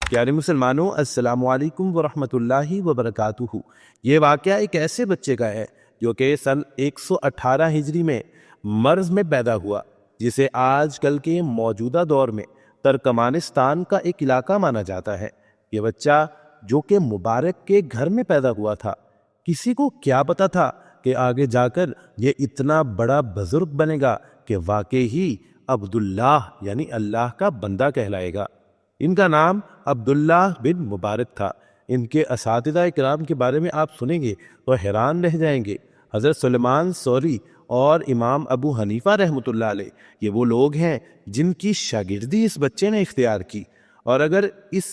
پیارے مسلمانوں، السلام علیکم ورحمۃ اللہ وبرکاتہ۔ یہ واقعہ ایک ایسے بچے کا ہے جو کہ سن 118 ہجری میں مرز میں پیدا ہوا، جسے آج کل کے موجودہ دور میں ترکمانستان کا ایک علاقہ مانا جاتا ہے۔ یہ بچہ جو کہ مبارک کے گھر میں پیدا ہوا تھا، کسی کو کیا پتا تھا کہ آگے جا کر یہ اتنا بڑا بزرگ بنے گا کہ واقعی ہی عبداللہ یعنی اللہ کا بندہ کہلائے گا۔ ان کا نام عبداللہ بن مبارک تھا۔ ان کے اساتذہ اکرام کے بارے میں آپ سنیں گے تو حیران رہ جائیں گے۔ حضرت سلیمان ثوری اور امام ابو حنیفہ رحمۃ اللہ علیہ، یہ وہ لوگ ہیں جن کی شاگردی اس بچے نے اختیار کی۔ اور اگر اس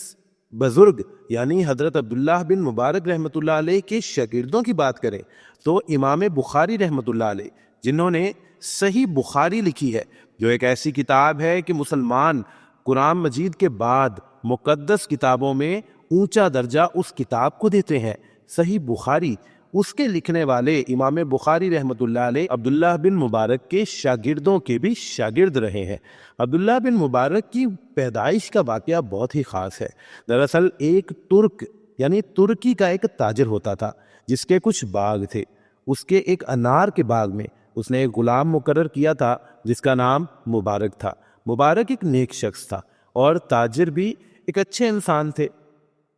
بزرگ یعنی حضرت عبداللہ بن مبارک رحمۃ اللہ علیہ کے شاگردوں کی بات کریں تو امام بخاری رحمۃ اللہ علیہ، جنہوں نے صحیح بخاری لکھی ہے، جو ایک ایسی کتاب ہے کہ مسلمان قرآن مجید کے بعد مقدس کتابوں میں اونچا درجہ اس کتاب کو دیتے ہیں۔ صحیح بخاری، اس کے لکھنے والے امام بخاری رحمۃ اللہ علیہ عبداللہ بن مبارک کے شاگردوں کے بھی شاگرد رہے ہیں۔ عبداللہ بن مبارک کی پیدائش کا واقعہ بہت ہی خاص ہے۔ دراصل ایک ترک یعنی ترکی کا ایک تاجر ہوتا تھا جس کے کچھ باغ تھے۔ اس کے ایک انار کے باغ میں اس نے ایک غلام مقرر کیا تھا جس کا نام مبارک تھا۔ مبارک ایک نیک شخص تھا اور تاجر بھی ایک اچھے انسان تھے۔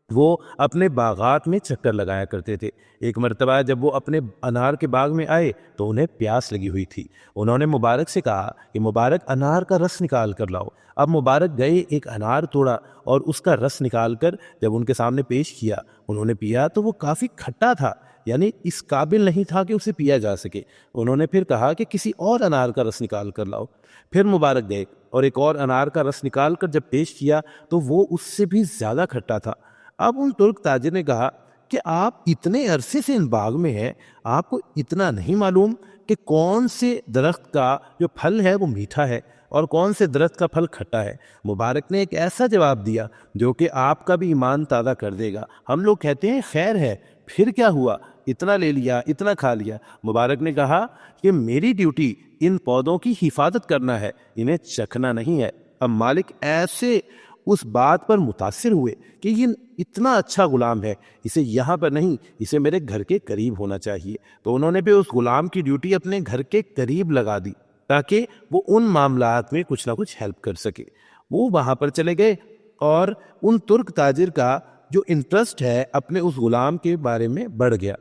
وہ اپنے باغات میں چکر لگایا کرتے تھے۔ ایک مرتبہ جب وہ اپنے انار کے باغ میں آئے تو انہیں پیاس لگی ہوئی تھی۔ انہوں نے مبارک سے کہا کہ مبارک انار کا رس نکال کر لاؤ۔ اب مبارک گئے، ایک انار توڑا اور اس کا رس نکال کر جب ان کے سامنے پیش کیا، انہوں نے پیا تو وہ کافی کھٹا تھا، یعنی اس قابل نہیں تھا کہ اسے پیا جا سکے۔ انہوں نے پھر کہا کہ کسی اور انار کا رس نکال کر لاؤ۔ پھر مبارک گئے اور ایک اور انار کا رس نکال کر جب پیش کیا تو وہ اس سے بھی زیادہ کھٹا تھا۔ اب ان ترک تاجر نے کہا کہ آپ اتنے عرصے سے ان باغ میں ہیں، آپ کو اتنا نہیں معلوم کہ کون سے درخت کا جو پھل ہے وہ میٹھا ہے اور کون سے درخت کا پھل کھٹا ہے؟ مبارک نے ایک ایسا جواب دیا جو کہ آپ کا بھی ایمان تازہ کر دے گا۔ ہم لوگ کہتے ہیں خیر ہے، پھر کیا ہوا؟ اتنا لے لیا، اتنا کھا لیا۔ مبارک نے کہا کہ میری ڈیوٹی ان پودوں کی حفاظت کرنا ہے، انہیں چکھنا نہیں ہے۔ اب مالک ایسے اس بات پر متاثر ہوئے کہ یہ اتنا اچھا غلام ہے، اسے یہاں پر نہیں، اسے میرے گھر کے قریب ہونا چاہیے۔ تو انہوں نے بھی اس غلام کی ڈیوٹی اپنے گھر کے قریب لگا دی تاکہ وہ ان معاملات میں کچھ نہ کچھ ہیلپ کر سکے۔ وہ وہاں پر چلے گئے اور ان ترک تاجر کا جو انٹرسٹ ہے اپنے اس غلام کے بارے میں بڑھ گیا۔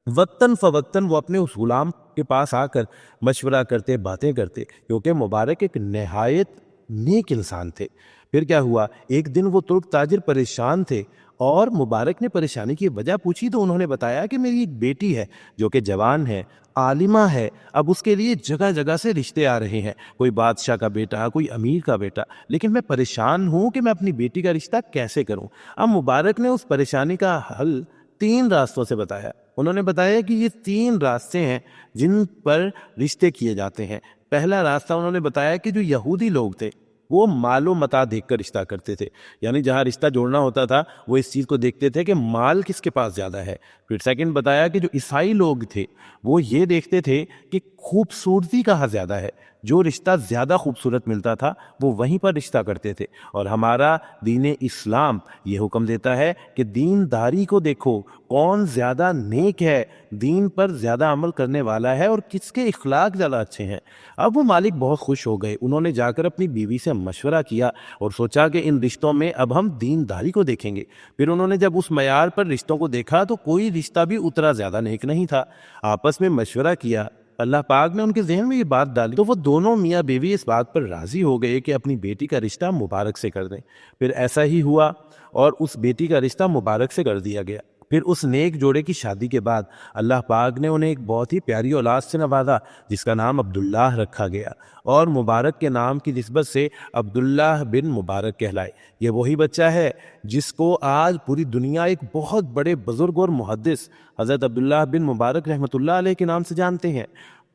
وقتاً فوقتاً وہ اپنے اس غلام کے پاس آ کر مشورہ کرتے، باتیں کرتے، کیونکہ مبارک ایک نہایت نیک انسان تھے۔ پھر کیا ہوا، ایک دن وہ ترک تاجر پریشان تھے اور مبارک نے پریشانی کی وجہ پوچھی تو انہوں نے بتایا کہ میری ایک بیٹی ہے جو کہ جوان ہے، عالمہ ہے، اب اس کے لیے جگہ جگہ سے رشتے آ رہے ہیں، کوئی بادشاہ کا بیٹا، کوئی امیر کا بیٹا، لیکن میں پریشان ہوں کہ میں اپنی بیٹی کا رشتہ کیسے کروں۔ اب مبارک نے اس پریشانی کا حل 3 راستوں سے بتایا۔ انہوں نے بتایا کہ یہ 3 راستے ہیں جن پر رشتے کیے جاتے ہیں۔ پہلا راستہ انہوں نے بتایا کہ جو یہودی لوگ تھے وہ مال و متاع دیکھ کر رشتہ کرتے تھے، یعنی جہاں رشتہ جوڑنا ہوتا تھا وہ اس چیز کو دیکھتے تھے کہ مال کس کے پاس زیادہ ہے۔ پھر سیکنڈ بتایا کہ جو عیسائی لوگ تھے وہ یہ دیکھتے تھے کہ خوبصورتی کہاں زیادہ ہے، جو رشتہ زیادہ خوبصورت ملتا تھا وہ وہیں پر رشتہ کرتے تھے۔ اور ہمارا دین اسلام یہ حکم دیتا ہے کہ دینداری کو دیکھو، کون زیادہ نیک ہے، دین پر زیادہ عمل کرنے والا ہے اور کس کے اخلاق زیادہ اچھے ہیں۔ اب وہ مالک بہت خوش ہو گئے، انہوں نے جا کر اپنی بیوی سے مشورہ کیا اور سوچا کہ ان رشتوں میں اب ہم دینداری کو دیکھیں گے۔ پھر انہوں نے جب اس معیار پر رشتوں کو دیکھا تو کوئی رشتہ بھی اتنا زیادہ نیک نہیں تھا۔ آپس میں مشورہ کیا، اللہ پاک نے ان کے ذہن میں یہ بات ڈالی تو وہ دونوں میاں بیوی اس بات پر راضی ہو گئے کہ اپنی بیٹی کا رشتہ مبارک سے کر دیں۔ پھر ایسا ہی ہوا اور اس بیٹی کا رشتہ مبارک سے کر دیا گیا۔ پھر اس نیک جوڑے کی شادی کے بعد اللہ پاک نے انہیں ایک بہت ہی پیاری اولاد سے نوازا جس کا نام عبداللہ رکھا گیا، اور مبارک کے نام کی نسبت سے عبداللہ بن مبارک کہلائے۔ یہ وہی بچہ ہے جس کو آج پوری دنیا ایک بہت بڑے بزرگ اور محدث حضرت عبداللہ بن مبارک رحمۃ اللہ علیہ کے نام سے جانتے ہیں۔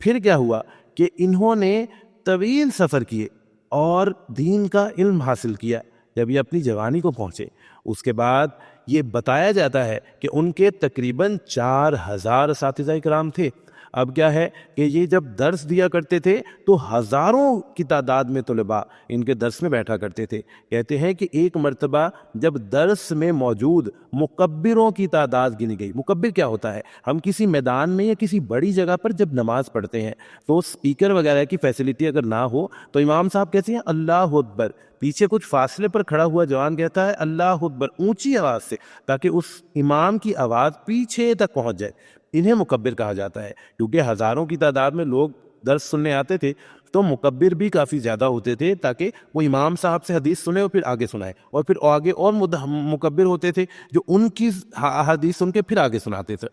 پھر کیا ہوا کہ انہوں نے طویل سفر کیے اور دین کا علم حاصل کیا۔ جب یہ اپنی جوانی کو پہنچے اس کے بعد یہ بتایا جاتا ہے کہ ان کے تقریباً 4000 اساتذہ کرام تھے۔ اب کیا ہے کہ یہ جب درس دیا کرتے تھے تو ہزاروں کی تعداد میں طلباء ان کے درس میں بیٹھا کرتے تھے۔ کہتے ہیں کہ ایک مرتبہ جب درس میں موجود مکبروں کی تعداد گنی گئی۔ مکبر کیا ہوتا ہے؟ ہم کسی میدان میں یا کسی بڑی جگہ پر جب نماز پڑھتے ہیں تو اسپیکر وغیرہ کی فیسلٹی اگر نہ ہو تو امام صاحب کہتے ہیں اللہ اکبر، پیچھے کچھ فاصلے پر کھڑا ہوا جوان کہتا ہے اللہ اکبر اونچی آواز سے، تاکہ اس امام کی آواز پیچھے تک پہنچ جائے۔ انہیں مکبر کہا جاتا ہے، کیونکہ ہزاروں کی تعداد میں لوگ درس سننے آتے تھے تو مکبر بھی کافی زیادہ ہوتے تھے تاکہ وہ امام صاحب سے حدیث سنے اور پھر آگے سنائے، اور پھر آگے اور مکبر ہوتے تھے جو ان کی حدیث سن کے پھر آگے سناتے تھے۔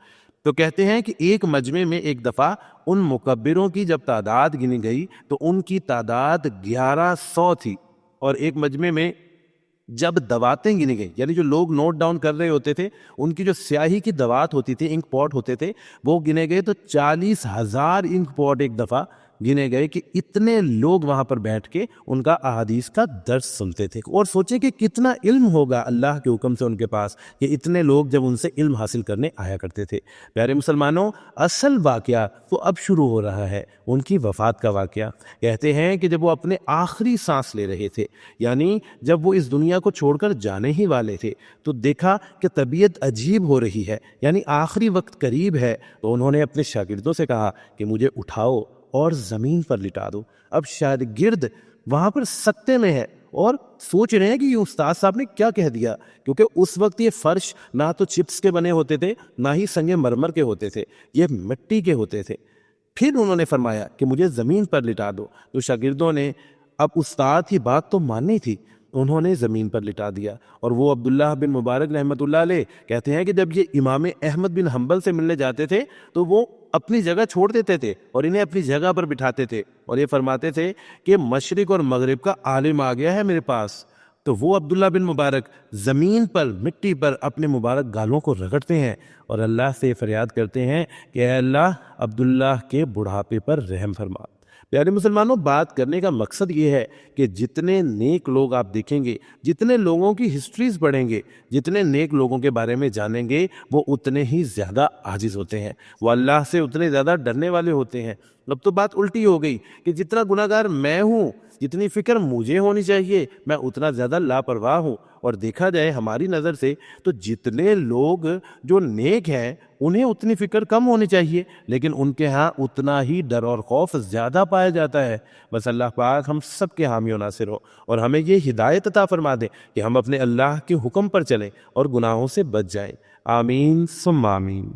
تو کہتے ہیں کہ ایک مجمع میں ایک دفعہ ان مکبروں کی جب تعداد گنی گئی تو ان کی تعداد 1100 تھی، اور ایک مجمع میں جب دواتیں گنی گئی، یعنی جو لوگ نوٹ ڈاؤن کر رہے ہوتے تھے ان کی جو سیاہی کی دوات ہوتی تھی، انک پاٹ ہوتے تھے، وہ گنے گئے تو 40,000 انک پاٹ ایک دفعہ گنے گئے کہ اتنے لوگ وہاں پر بیٹھ کے ان کا احادیث کا درس سنتے تھے۔ اور سوچیں کہ کتنا علم ہوگا اللہ کے حکم سے ان کے پاس کہ اتنے لوگ جب ان سے علم حاصل کرنے آیا کرتے تھے۔ پیارے مسلمانوں، اصل واقعہ تو اب شروع ہو رہا ہے، ان کی وفات کا واقعہ۔ کہتے ہیں کہ جب وہ اپنے آخری سانس لے رہے تھے، یعنی جب وہ اس دنیا کو چھوڑ کر جانے ہی والے تھے، تو دیکھا کہ طبیعت عجیب ہو رہی ہے، یعنی آخری وقت قریب ہے، تو انہوں نے اپنے شاگردوں سے کہا کہ مجھے اٹھاؤ اور زمین پر لٹا دو۔ اب شاگرد وہاں پر سکتے میں ہے اور سوچ رہے ہیں کہ یہ استاد صاحب نے کیا کہہ دیا، کیونکہ اس وقت یہ فرش نہ تو چپس کے بنے ہوتے تھے نہ ہی سنگ مرمر کے ہوتے تھے، یہ مٹی کے ہوتے تھے۔ پھر انہوں نے فرمایا کہ مجھے زمین پر لٹا دو، تو شاگردوں نے اب استاد کی بات تو ماننی تھی، انہوں نے زمین پر لٹا دیا۔ اور وہ عبداللہ بن مبارک رحمۃ اللہ علیہ کہتے ہیں کہ جب یہ امام احمد بن حنبل سے ملنے جاتے تھے تو وہ اپنی جگہ چھوڑ دیتے تھے اور انہیں اپنی جگہ پر بٹھاتے تھے، اور یہ فرماتے تھے کہ مشرق اور مغرب کا عالم آ گیا ہے میرے پاس۔ تو وہ عبداللہ بن مبارک زمین پر، مٹی پر اپنے مبارک گالوں کو رگڑتے ہیں اور اللہ سے فریاد کرتے ہیں کہ اے اللہ عبداللہ کے بڑھاپے پر رحم فرما۔ پیارے مسلمانوں، بات کرنے کا مقصد یہ ہے کہ جتنے نیک لوگ آپ دیکھیں گے، جتنے لوگوں کی ہسٹریز پڑھیں گے، جتنے نیک لوگوں کے بارے میں جانیں گے، وہ اتنے ہی زیادہ عاجز ہوتے ہیں، وہ اللہ سے اتنے زیادہ ڈرنے والے ہوتے ہیں۔ اب تو بات الٹی ہو گئی کہ جتنا گناہ گار میں ہوں، جتنی فکر مجھے ہونی چاہیے، میں اتنا زیادہ لاپرواہ ہوں۔ اور دیکھا جائے ہماری نظر سے تو جتنے لوگ جو نیک ہیں انہیں اتنی فکر کم ہونی چاہیے، لیکن ان کے ہاں اتنا ہی ڈر اور خوف زیادہ پایا جاتا ہے۔ بس اللہ پاک ہم سب کے حامی و ناصر ہو اور ہمیں یہ ہدایت عطا فرما دے کہ ہم اپنے اللہ کے حکم پر چلیں اور گناہوں سے بچ جائیں۔ آمین ثم آمین۔